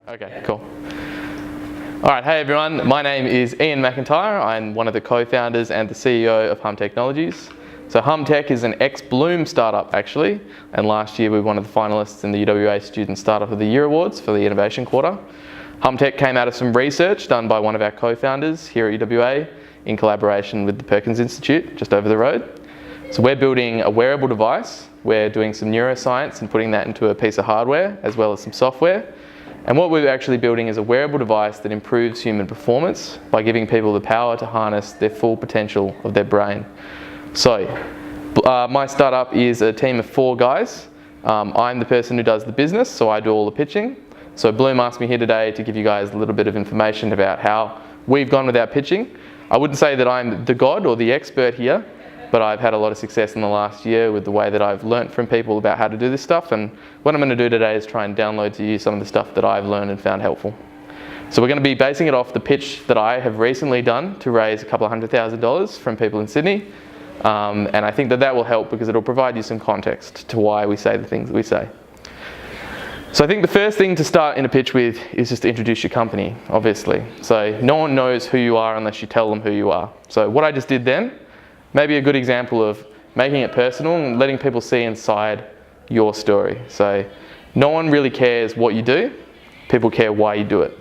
Okay, cool. All right, hey everyone, my name is Iain McIntyre. I'm one of the co-founders and the CEO of Humm Technologies. So Humm Tech is an ex-Bloom startup actually, and last year we were one of the finalists in the UWA Student Startup of the Year Awards for the Innovation Quarter. Humm Tech came out of some research done by one of our co-founders here at UWA in collaboration with the Perkins Institute just over the road. So we're building a wearable device. We're doing some neuroscience and putting that into a piece of hardware as well as some software. And what we're actually building is a wearable device that improves human performance by giving people the power to harness their full potential of their brain. So, my startup is a team of 4 guys. I'm the person who does the business, so I do all the pitching. So Bloom asked me here today to give you guys a little bit of information about how we've gone with our pitching. I wouldn't say that I'm the god or the expert here, but I've had a lot of success in the last year with the way that I've learnt from people about how to do this stuff, and what I'm going to do today is try and download to you some of the stuff that I've learned and found helpful. So we're going to be basing it off the pitch that I have recently done to raise a couple of $100,000 from people in Sydney, and I think that that will help because it'll provide you some context to why we say the things that we say. So I think the first thing to start in a pitch with is just to introduce your company, obviously. So no one knows who you are unless you tell them who you are. So what I just did then, maybe a good example of making it personal and letting people see inside your story. So no one really cares what you do, people care why you do it.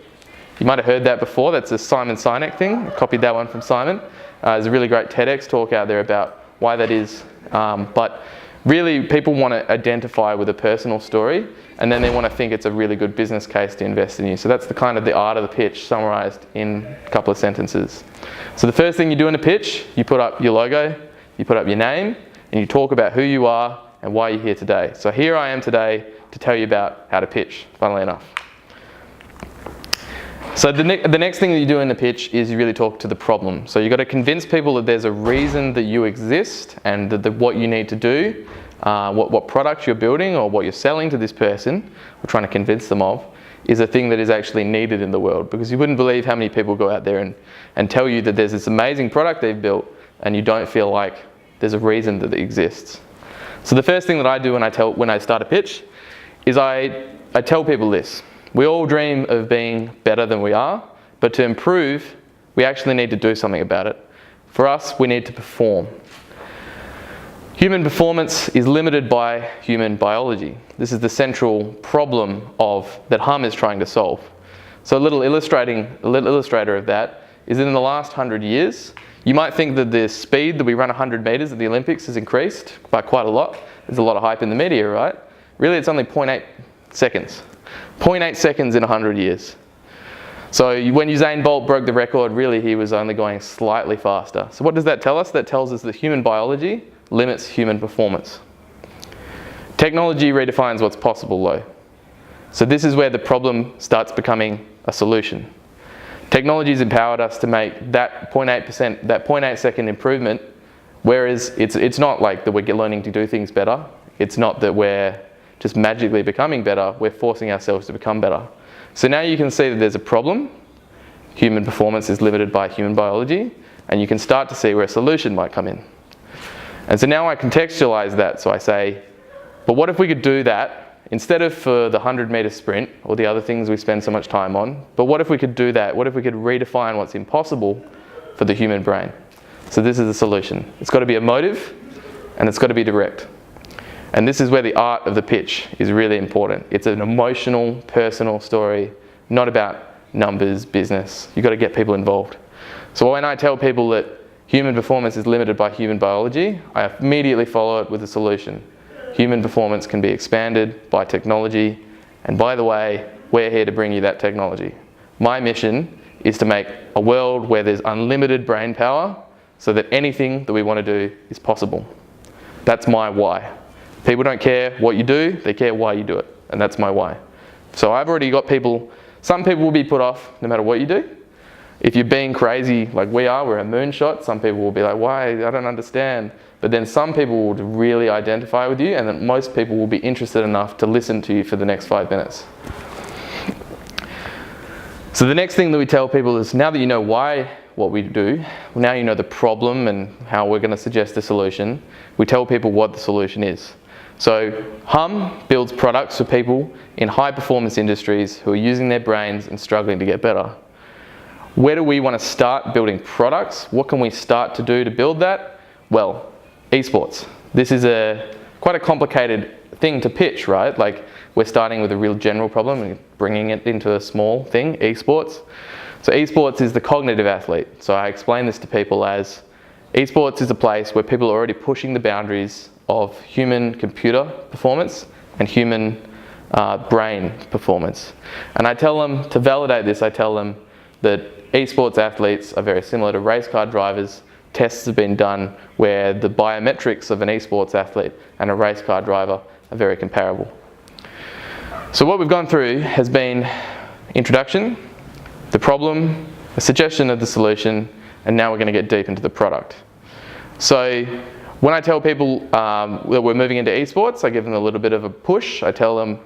You might have heard that before, that's a Simon Sinek thing. I copied that one from Simon. There's a really great TEDx talk out there about why that is. But really people want to identify with a personal story, and then they want to think it's a really good business case to invest in you. So that's the kind of the art of the pitch summarized in a couple of sentences. So the first thing you do in a pitch, you put up your logo, you put up your name, and you talk about who you are and why you're here today. So here I am today to tell you about how to pitch, funnily enough. So the next thing that you do in the pitch is you really talk to the problem. So you've got to convince people that there's a reason that you exist and that what you need to do, what product you're building or what you're selling to this person, or trying to convince them of, is a thing that is actually needed in the world. Because you wouldn't believe how many people go out there and tell you that there's this amazing product they've built and you don't feel like there's a reason that it exists. So the first thing that I do when I start a pitch is I tell people this. We all dream of being better than we are, but to improve, we actually need to do something about it. For us, we need to perform. Human performance is limited by human biology. This is the central problem that Humm is trying to solve. So a little illustrator of that is that in the last 100 years, you might think that the speed that we run 100 meters at the Olympics has increased by quite a lot. There's a lot of hype in the media, right? Really, it's only 0.8 seconds. 0.8 seconds in 100 years. So when Usain Bolt broke the record, really he was only going slightly faster. So what does that tell us? That tells us that human biology limits human performance. Technology redefines what's possible though. So this is where the problem starts becoming a solution. Technology's empowered us to make that 0.8%, that 0.8 second improvement, whereas it's not like that we're learning to do things better. It's not that we're just magically becoming better, we're forcing ourselves to become better. So now you can see that there's a problem. Human performance is limited by human biology, and you can start to see where a solution might come in. And so now I contextualize that, so I say, but what if we could do that, instead of for the 100-meter sprint, or the other things we spend so much time on, but what if we could do that? What if we could redefine what's impossible for the human brain? So this is the solution. It's got to be emotive, and it's got to be direct. And this is where the art of the pitch is really important. It's an emotional, personal story, not about numbers, business. You've got to get people involved. So when I tell people that human performance is limited by human biology, I immediately follow it with a solution. Human performance can be expanded by technology, and by the way, we're here to bring you that technology. My mission is to make a world where there's unlimited brain power so that anything that we want to do is possible. That's my why. People don't care what you do, they care why you do it, and that's my why. So I've already got people, some people will be put off no matter what you do. If you're being crazy like we are, we're a moonshot, some people will be like, why, I don't understand. But then some people will really identify with you, and then most people will be interested enough to listen to you for the next 5 minutes. So the next thing that we tell people is, now that you know what we do, now you know the problem and how we're going to suggest a solution, we tell people what the solution is. So Humm builds products for people in high performance industries who are using their brains and struggling to get better. Where do we want to start building products? What can we start to do to build that? Well, esports. This is quite a complicated thing to pitch, right? Like, we're starting with a real general problem and bringing it into a small thing, esports. So esports is the cognitive athlete. So I explain this to people as esports is a place where people are already pushing the boundaries of human computer performance and human brain performance. And I tell them, to validate this, I tell them that esports athletes are very similar to race car drivers. Tests have been done where the biometrics of an esports athlete and a race car driver are very comparable. So what we've gone through has been introduction, the problem, a suggestion of the solution, and now we're going to get deep into the product. So when I tell people that we're moving into esports, I give them a little bit of a push. I tell them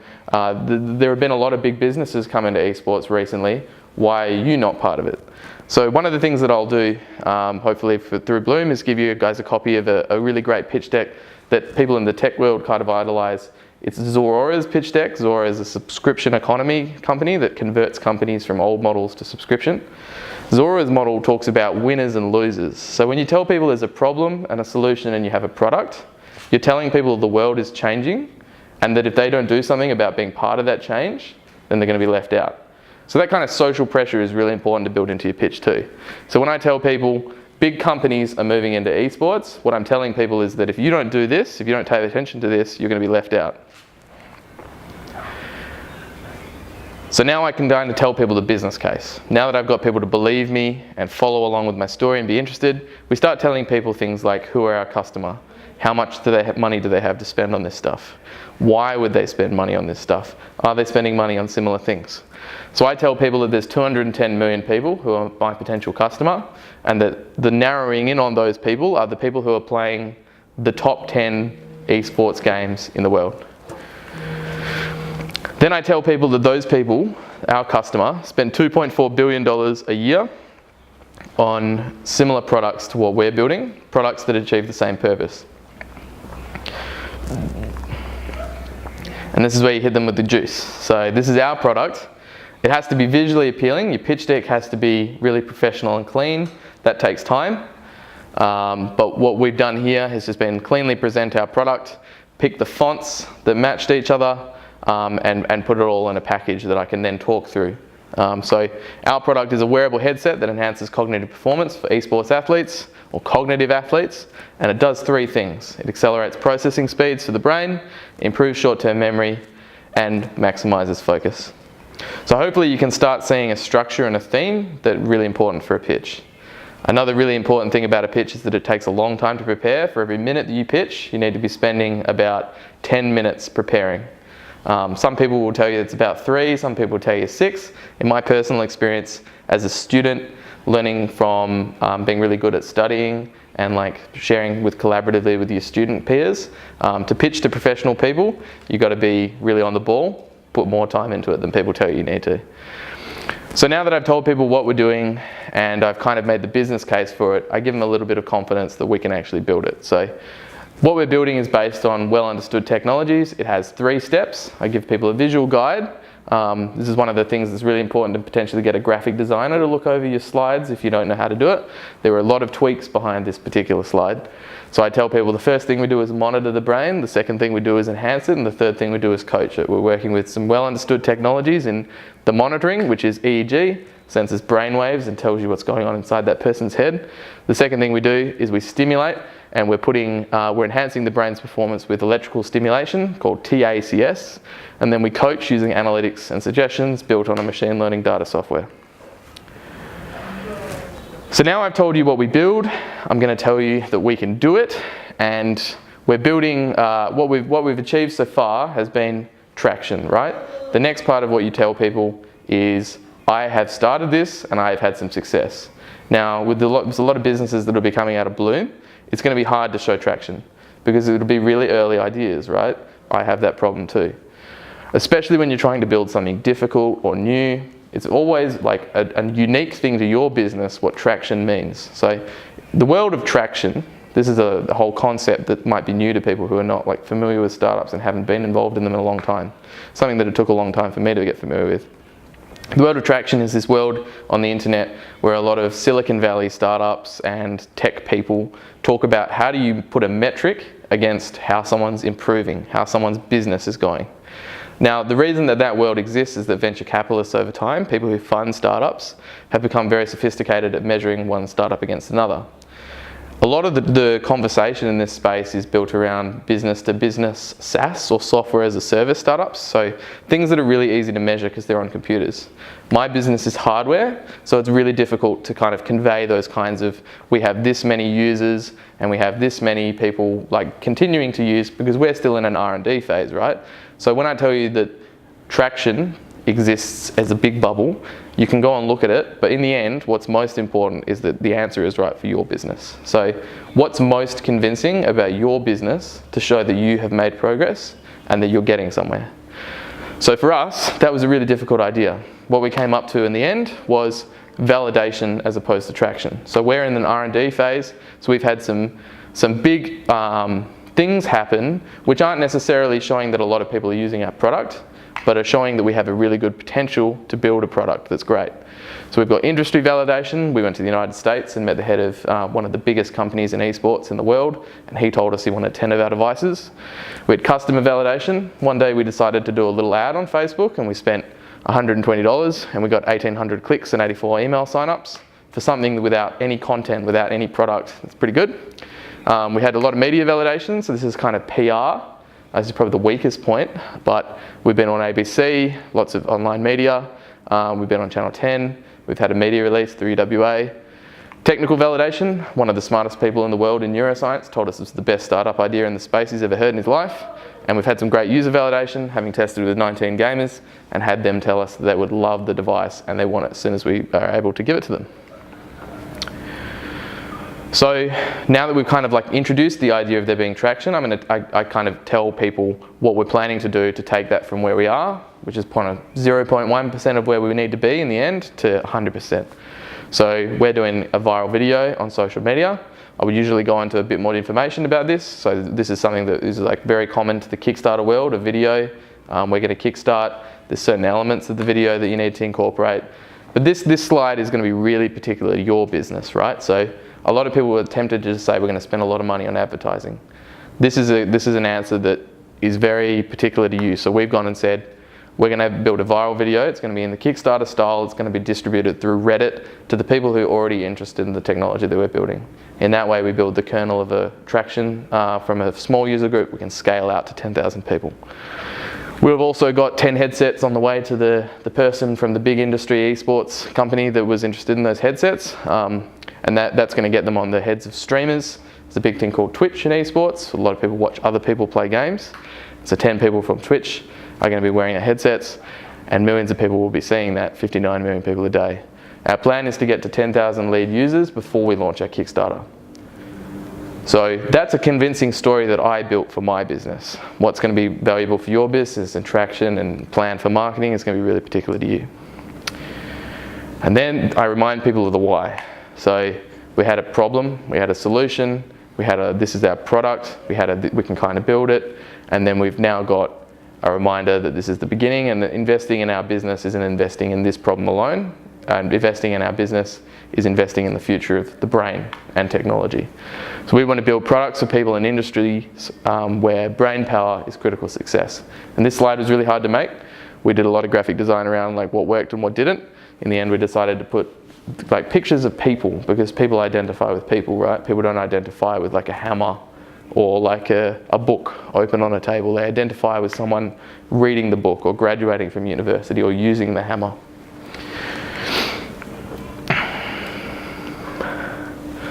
there have been a lot of big businesses come into esports recently. Why are you not part of it? So one of the things that I'll do, hopefully through Bloom, is give you guys a copy of a really great pitch deck that people in the tech world kind of idolize. It's Zorora's pitch deck. Zora is a subscription economy company that converts companies from old models to subscription. Zora's model talks about winners and losers. So when you tell people there's a problem and a solution and you have a product, you're telling people the world is changing and that if they don't do something about being part of that change, then they're going to be left out. So that kind of social pressure is really important to build into your pitch too. So when I tell people big companies are moving into esports, what I'm telling people is that if you don't do this, if you don't pay attention to this, you're going to be left out. So now I can go in to tell people the business case. Now that I've got people to believe me and follow along with my story and be interested, we start telling people things like, who are our customer? How much money do they have to spend on this stuff? Why would they spend money on this stuff? Are they spending money on similar things? So I tell people that there's 210 million people who are my potential customer, and that the narrowing in on those people are the people who are playing the top 10 esports games in the world. Then I tell people that those people, our customer, spend $2.4 billion a year on similar products to what we're building, products that achieve the same purpose. And this is where you hit them with the juice. So this is our product. It has to be visually appealing. Your pitch deck has to be really professional and clean. That takes time. But what we've done here has just been cleanly present our product, pick the fonts that matched each other, and put it all in a package that I can then talk through. So our product is a wearable headset that enhances cognitive performance for esports athletes or cognitive athletes, and it does three things. It accelerates processing speeds for the brain, improves short-term memory, and maximizes focus. So hopefully you can start seeing a structure and a theme that's really important for a pitch. Another really important thing about a pitch is that it takes a long time to prepare. For every minute that you pitch, you need to be spending about 10 minutes preparing. Some people will tell you it's about 3, some people will tell you 6. In my personal experience as a student, learning from being really good at studying and like sharing collaboratively with your student peers, to pitch to professional people, you've got to be really on the ball, put more time into it than people tell you need to. So now that I've told people what we're doing and I've kind of made the business case for it, I give them a little bit of confidence that we can actually build it. So what we're building is based on well understood technologies. It has 3 steps. I give people a visual guide. This is one of the things that's really important to potentially get a graphic designer to look over your slides if you don't know how to do it. There are a lot of tweaks behind this particular slide. So I tell people the first thing we do is monitor the brain, the second thing we do is enhance it, and the third thing we do is coach it. We're working with some well understood technologies in the monitoring, which is EEG, senses brain waves and tells you what's going on inside that person's head. The second thing we do is we stimulate, and we're enhancing the brain's performance with electrical stimulation called TACS, and then we coach using analytics and suggestions built on a machine learning data software. So now I've told you what we build, I'm going to tell you that we can do it, and we're building, what we've achieved so far has been traction, right? The next part of what you tell people is, I have started this and I have had some success. Now, there's a lot of businesses that will be coming out of Bloom, it's going to be hard to show traction because it'll be really early ideas, right? I have that problem too. Especially when you're trying to build something difficult or new, it's always like a unique thing to your business what traction means. So the world of traction, This is a whole concept that might be new to people who are not like familiar with startups and haven't been involved in them in a long time. Something that it took a long time for me to get familiar with. The world of traction is this world on the internet where a lot of Silicon Valley startups and tech people talk about how do you put a metric against how someone's improving, how someone's business is going. Now, the reason that that world exists is that venture capitalists over time, people who fund startups, have become very sophisticated at measuring one startup against another. A lot of the conversation in this space is built around business-to-business SaaS or software as a service startups, so things that are really easy to measure because they're on computers. My business is hardware, so it's really difficult to kind of convey those kinds of, we have this many users and we have this many people like continuing to use, because we're still in an R&D phase, right? So when I tell you that traction exists as a big bubble, you can go and look at it, but in the end, what's most important is that the answer is right for your business. So what's most convincing about your business to show that you have made progress and that you're getting somewhere? So for us, that was a really difficult idea. What we came up to in the end was validation as opposed to traction. So we're in an R&D phase, so we've had some big things happen which aren't necessarily showing that a lot of people are using our product, but are showing that we have a really good potential to build a product that's great. So we've got industry validation. We went to the United States and met the head of one of the biggest companies in esports in the world, and he told us he wanted 10 of our devices. We had customer validation. One day we decided to do a little ad on Facebook, and we spent $120, and we got 1,800 clicks and 84 email signups for something without any content, without any product. It's pretty good. We had a lot of media validation, so this is kind of PR. This is probably the weakest point, but we've been on ABC, lots of online media. We've been on Channel 10. We've had a media release through UWA. Technical validation, one of the smartest people in the world in neuroscience told us it was the best startup idea in the space he's ever heard in his life. And we've had some great user validation, having tested with 19 gamers and had them tell us that they would love the device and they want it as soon as we are able to give it to them. So now that we've kind of like introduced the idea of there being traction, I kind of tell people what we're planning to do to take that from where we are, which is 0.1% of where we need to be in the end, to 100%. So we're doing a viral video on social media. I would usually go into a bit more information about this. So this is something that is like very common to the Kickstarter world, a video. We're going to kickstart. There's certain elements of the video that you need to incorporate. But this slide is going to be really particular to your business, right? So a lot of people were tempted to just say we're going to spend a lot of money on advertising. This is an answer that is very particular to you. So we've gone and said we're going to build a viral video. It's going to be in the Kickstarter style. It's going to be distributed through Reddit to the people who are already interested in the technology that we're building. In that way, we build the kernel of a traction from a small user group. We can scale out to 10,000 people. We've also got 10 headsets on the way to the person from the big industry esports company that was interested in those headsets. And that's going to get them on the heads of streamers. There's a big thing called Twitch in esports. A lot of people watch other people play games. So 10 people from Twitch are going to be wearing our headsets, and millions of people will be seeing that, 59 million people a day. Our plan is to get to 10,000 lead users before we launch our Kickstarter. So that's a convincing story that I built for my business. What's going to be valuable for your business and traction and plan for marketing is going to be really particular to you. And then I remind people of the why. So we had a problem, we had a solution, this is our product, we can kind of build it, and then we've now got a reminder that this is the beginning, and that investing in our business isn't investing in this problem alone, and investing in our business is investing in the future of the brain and technology. So we want to build products for people in industries where brain power is critical success. And this slide was really hard to make. We did a lot of graphic design around like what worked and what didn't. In the end, we decided to put like pictures of people, because people identify with people, right? People don't identify with like a hammer or like a book open on a table. They identify with someone reading the book or graduating from university or using the hammer.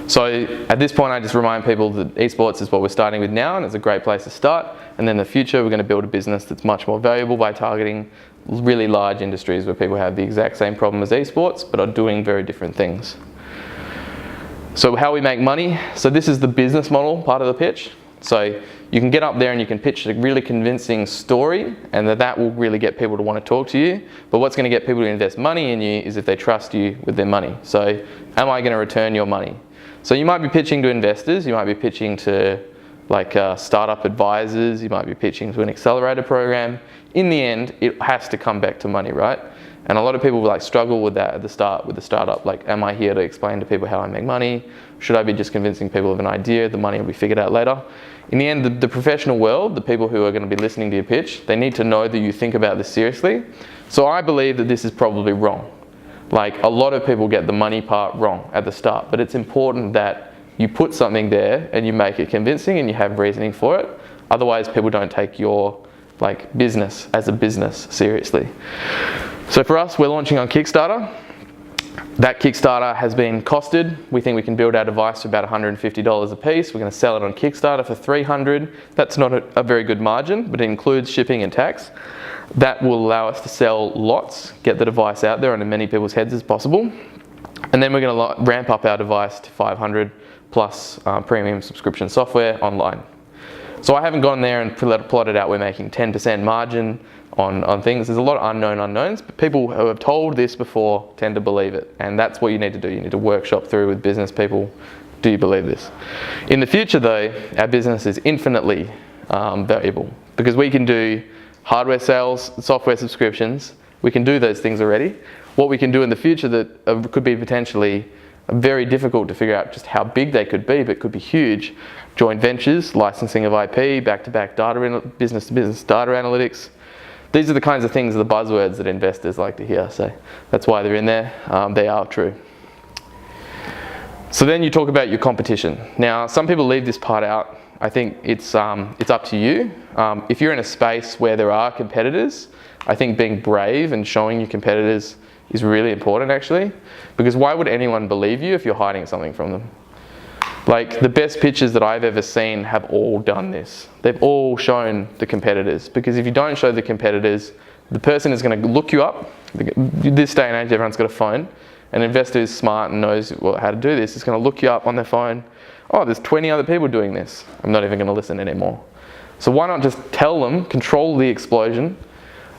So at this point, I just remind people that esports is what we're starting with now, and it's a great place to start. And then in the future, we're going to build a business that's much more valuable by targeting really large industries where people have the exact same problem as esports, but are doing very different things. So how we make money. So this is the business model part of the pitch. So you can get up there and you can pitch a really convincing story, and that will really get people to want to talk to you. But what's going to get people to invest money in you is if they trust you with their money. So am I going to return your money? So you might be pitching to investors, you might be pitching to like startup advisors, you might be pitching to an accelerator program. In the end, it has to come back to money, right? And a lot of people like struggle with that at the start with the startup. Like, am I here to explain to people how I make money? Should I be just convincing people of an idea? The money will be figured out later. In the end, the professional world, the people who are going to be listening to your pitch, they need to know that you think about this seriously. So I believe that this is probably wrong. Like, a lot of people get the money part wrong at the start, but it's important that you put something there and you make it convincing and you have reasoning for it. Otherwise, people don't take your like business as a business seriously. So for us, we're launching on Kickstarter. That Kickstarter has been costed. We think we can build our device for about $150 a piece. We're going to sell it on Kickstarter for $300. That's not a very good margin, but it includes shipping and tax. That will allow us to sell lots, get the device out there and in many people's heads as possible. And then we're going to ramp up our device to 500 plus premium subscription software online. So I haven't gone there and plotted out we're making 10% margin on things. There's a lot of unknown unknowns, but people who have told this before tend to believe it. And that's what you need to do. You need to workshop through with business people. Do you believe this? In the future though, our business is infinitely valuable because we can do hardware sales, software subscriptions. We can do those things already. What we can do in the future that could be potentially very difficult to figure out just how big they could be, but could be huge. Joint ventures, licensing of IP, back-to-back data, business-to-business data analytics. These are the kinds of things, the buzzwords that investors like to hear. So that's why they're in there. They are true. So then you talk about your competition. Now, some people leave this part out. I think it's up to you. If you're in a space where there are competitors, I think being brave and showing your competitors is really important actually, because why would anyone believe you if you're hiding something from them? Like, the best pitches that I've ever seen have all done this. They've all shown the competitors, because if you don't show the competitors, the person is going to look you up. This day and age, everyone's got a phone. An investor who's smart and knows how to do this is going to look you up on their phone. Oh, there's 20 other people doing this. I'm not even going to listen anymore. So why not just tell them, control the explosion?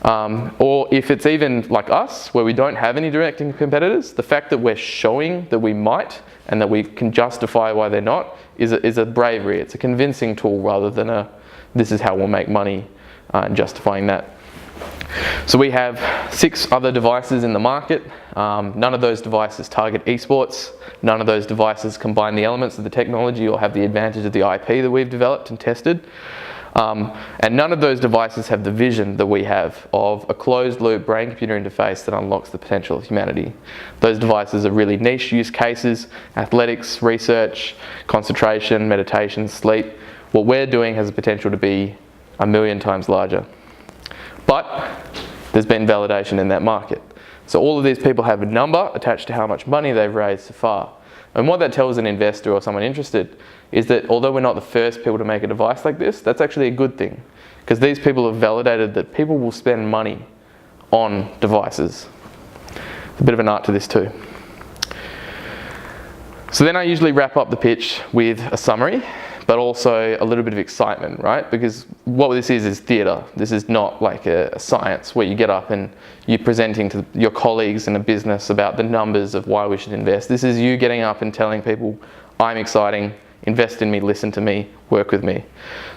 Or if it's even like us, where we don't have any direct competitors, the fact that we're showing that we might and that we can justify why they're not is a bravery. It's a convincing tool rather than this is how we'll make money and justifying that. So we have 6 other devices in the market. None of those devices target esports. None of those devices combine the elements of the technology or have the advantage of the IP that we've developed and tested. And none of those devices have the vision that we have of a closed-loop brain-computer interface that unlocks the potential of humanity. Those devices are really niche use cases: athletics, research, concentration, meditation, sleep. What we're doing has the potential to be 1,000,000 times larger. But there's been validation in that market. So all of these people have a number attached to how much money they've raised so far. And what that tells an investor or someone interested is that although we're not the first people to make a device like this, that's actually a good thing, because these people have validated that people will spend money on devices. There's a bit of an art to this too. So then I usually wrap up the pitch with a summary, but also a little bit of excitement, right? Because what this is theatre. This is not like a science where you get up and you're presenting to your colleagues in a business about the numbers of why we should invest. This is you getting up and telling people, I'm exciting, invest in me, listen to me, work with me.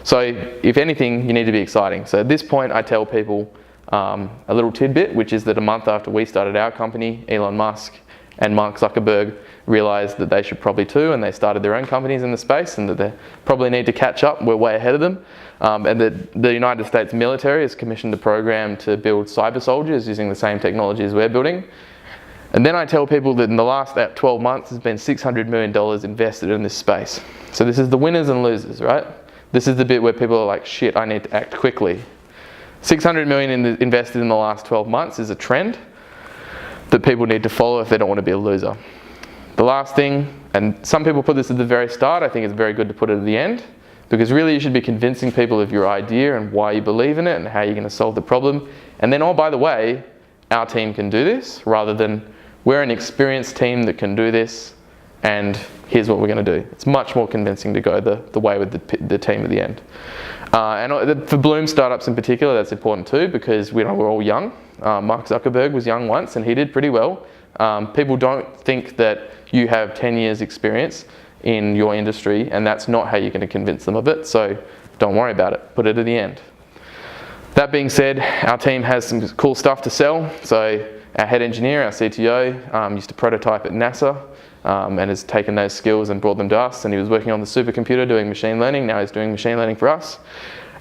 So if anything, you need to be exciting. So at this point, I tell people a little tidbit, which is that a month after we started our company, Elon Musk and Mark Zuckerberg realized that they should probably too, and they started their own companies in the space, and that they probably need to catch up. We're way ahead of them. And that the United States military has commissioned a program to build cyber soldiers using the same technology as we're building. And then I tell people that in the last 12 months, there's been $600 million invested in this space. So this is the winners and losers, right? This is the bit where people are like, shit, I need to act quickly. 600 million invested in the last 12 months is a trend that people need to follow if they don't want to be a loser. The last thing, and some people put this at the very start, I think it's very good to put it at the end, because really you should be convincing people of your idea and why you believe in it and how you're going to solve the problem. And then, oh, by the way, our team can do this, rather than we're an experienced team that can do this and here's what we're going to do. It's much more convincing to go the way with the team at the end. And for Bloom startups in particular, that's important too, because we're all young. Mark Zuckerberg was young once and he did pretty well. People don't think that you have 10 years experience in your industry, and that's not how you're going to convince them of it, so don't worry about it, put it at the end. That being said, our team has some cool stuff to sell. So our head engineer, our CTO, used to prototype at NASA and has taken those skills and brought them to us, and he was working on the supercomputer doing machine learning. Now he's doing machine learning for us.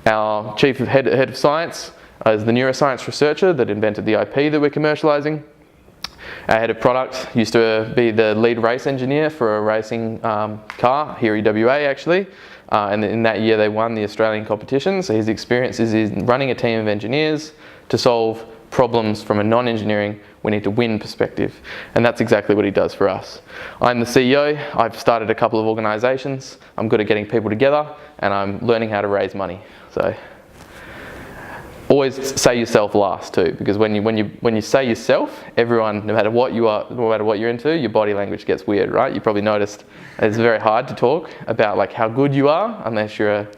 Our head of science is the neuroscience researcher that invented the IP that we're commercializing. Our head of product used to be the lead race engineer for a racing car here in WA actually. And in that year they won the Australian competition. So his experience is in running a team of engineers to solve problems from a non-engineering, we need to win perspective. And that's exactly what he does for us. I'm the CEO, I've started a couple of organisations, I'm good at getting people together, and I'm learning how to raise money. So always say yourself last too, because when you say yourself, everyone, no matter what you are, no matter what you're into, your body language gets weird, right? You probably noticed it's very hard to talk about like how good you are unless you're a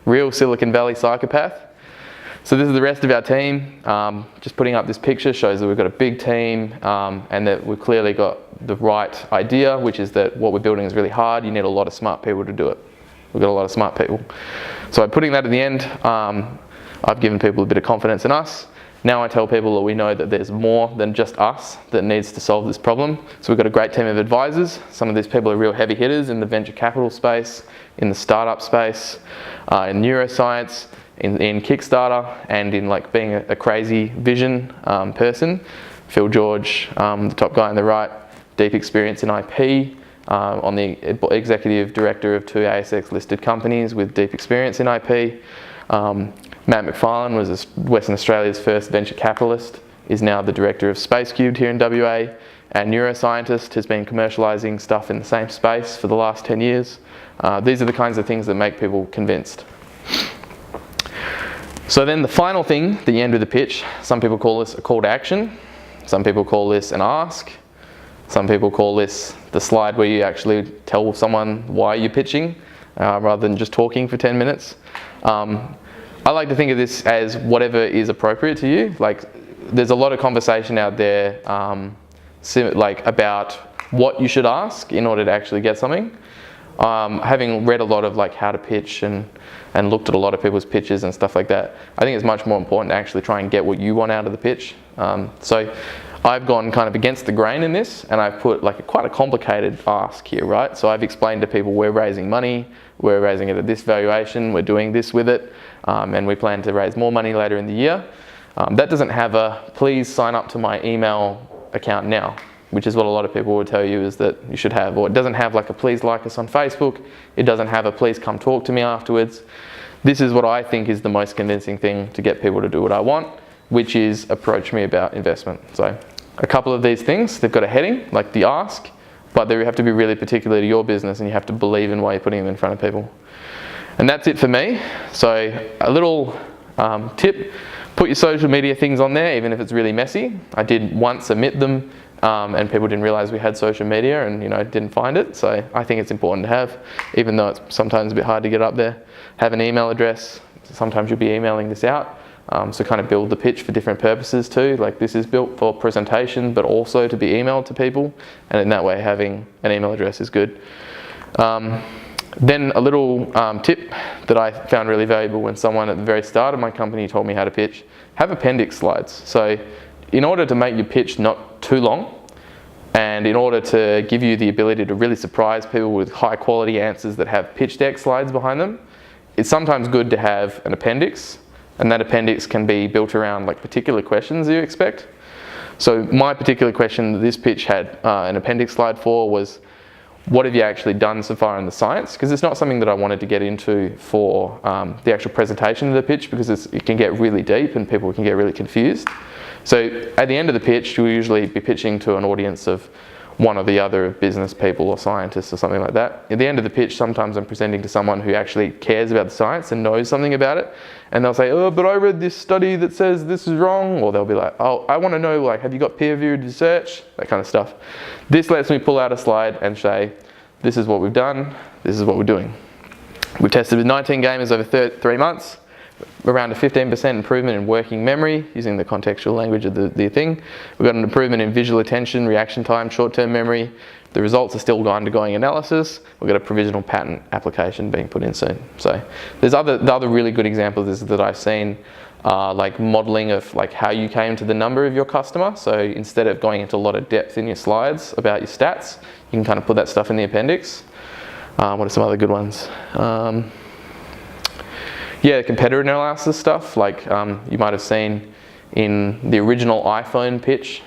real Silicon Valley psychopath. So this is the rest of our team. Just putting up this picture shows that we've got a big team and that we've clearly got the right idea, which is that what we're building is really hard. You need a lot of smart people to do it. We've got a lot of smart people. So by putting that at the end, I've given people a bit of confidence in us. Now I tell people that we know that there's more than just us that needs to solve this problem. So we've got a great team of advisors. Some of these people are real heavy hitters in the venture capital space, in the startup space, in neuroscience, in Kickstarter, and in like being a crazy vision person. Phil George, the top guy on the right, deep experience in IP, on the executive director of 2 ASX listed companies with deep experience in IP. Matt McFarlane was Western Australia's first venture capitalist, is now the director of Space Cubed here in WA. Our neuroscientist has been commercialising stuff in the same space for the last 10 years. These are the kinds of things that make people convinced. So then the final thing, the end of the pitch, some people call this a call to action. Some people call this an ask. Some people call this the slide where you actually tell someone why you're pitching rather than just talking for 10 minutes. I like to think of this as whatever is appropriate to you. Like, there's a lot of conversation out there like about what you should ask in order to actually get something. Having read a lot of like how to pitch and looked at a lot of people's pitches and stuff like that, I think it's much more important to actually try and get what you want out of the pitch. So I've gone kind of against the grain in this, and I've put like quite a complicated ask here, right? So I've explained to people we're raising money, we're raising it at this valuation, we're doing this with it, and we plan to raise more money later in the year. That doesn't have a please sign up to my email account now, which is what a lot of people will tell you is that you should have. Or it doesn't have like a please like us on Facebook. It doesn't have a please come talk to me afterwards. This is what I think is the most convincing thing to get people to do what I want, which is approach me about investment. So a couple of these things, they've got a heading, like the ask, but they have to be really particular to your business and you have to believe in why you're putting them in front of people. And that's it for me. So a little tip, put your social media things on there, even if it's really messy. I did once omit them and people didn't realize we had social media and didn't find it. So I think it's important to have, even though it's sometimes a bit hard to get up there. Have an email address. Sometimes you'll be emailing this out. So kind of build the pitch for different purposes too. Like this is built for presentation, but also to be emailed to people. And in that way, having an email address is good. Then a little tip that I found really valuable when someone at the very start of my company told me how to pitch, have appendix slides. So in order to make your pitch not too long, and in order to give you the ability to really surprise people with high quality answers that have pitch deck slides behind them, it's sometimes good to have an appendix. And that appendix can be built around like particular questions you expect. So my particular question that this pitch had an appendix slide for was, what have you actually done so far in the science? Because it's not something that I wanted to get into for the actual presentation of the pitch, because it can get really deep and people can get really confused. So at the end of the pitch, you'll usually be pitching to an audience of one or the other business people or scientists or something like that. At the end of the pitch, sometimes I'm presenting to someone who actually cares about the science and knows something about it. And they'll say, oh, but I read this study that says this is wrong. Or they'll be like, oh, I want to know, like, have you got peer-reviewed research? That kind of stuff. This lets me pull out a slide and say, this is what we've done, this is what we're doing. We've tested with 19 gamers over 3 months. around a 15% improvement in working memory, using the contextual language of the thing. We've got an improvement in visual attention, reaction time, short-term memory. The results are still undergoing analysis. We've got a provisional patent application being put in soon. So there's the other really good examples that I've seen, like modeling of like how you came to the number of your customer. So instead of going into a lot of depth in your slides about your stats, you can kind of put that stuff in the appendix. What are some other good ones? Yeah, competitor analysis stuff, like you might have seen in the original iPhone pitch,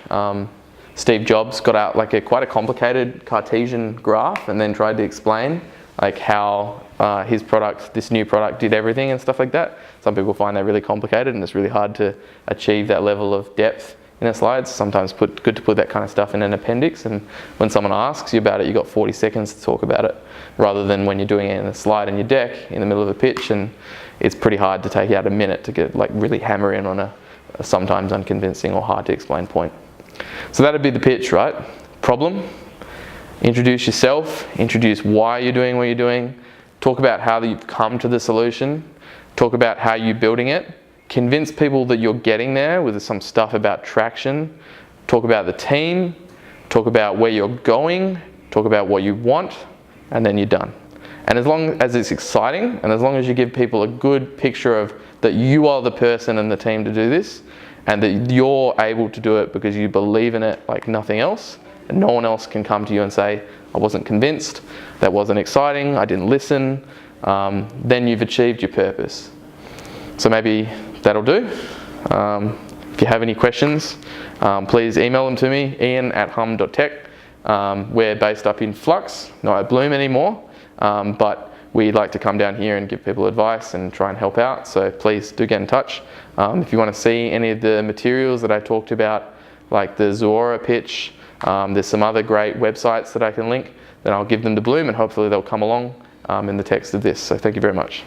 Steve Jobs got out like quite a complicated Cartesian graph and then tried to explain like how his product, this new product, did everything and stuff like that. Some people find that really complicated and it's really hard to achieve that level of depth in a slide. Sometimes good to put that kind of stuff in an appendix, and when someone asks you about it, you've got 40 seconds to talk about it, rather than when you're doing it in a slide in your deck in the middle of a pitch, and it's pretty hard to take out a minute to get like really hammer in on a sometimes unconvincing or hard to explain point. So that'd be the pitch, right? Problem, introduce yourself, introduce why you're doing what you're doing, talk about how you've come to the solution, talk about how you're building it, convince people that you're getting there with some stuff about traction, talk about the team, talk about where you're going, talk about what you want, and then you're done. And as long as it's exciting, and as long as you give people a good picture of that you are the person and the team to do this, and that you're able to do it because you believe in it like nothing else, and no one else can come to you and say, I wasn't convinced, that wasn't exciting, I didn't listen, then you've achieved your purpose. So maybe that'll do. If you have any questions, please email them to me, Iain@humm.tech. We're based up in Flux, not at Bloom anymore, but we'd like to come down here and give people advice and try and help out, so please do get in touch. If you want to see any of the materials that I talked about, like the Zuora pitch, there's some other great websites that I can link, then I'll give them to Bloom and hopefully they'll come along in the text of this. So thank you very much.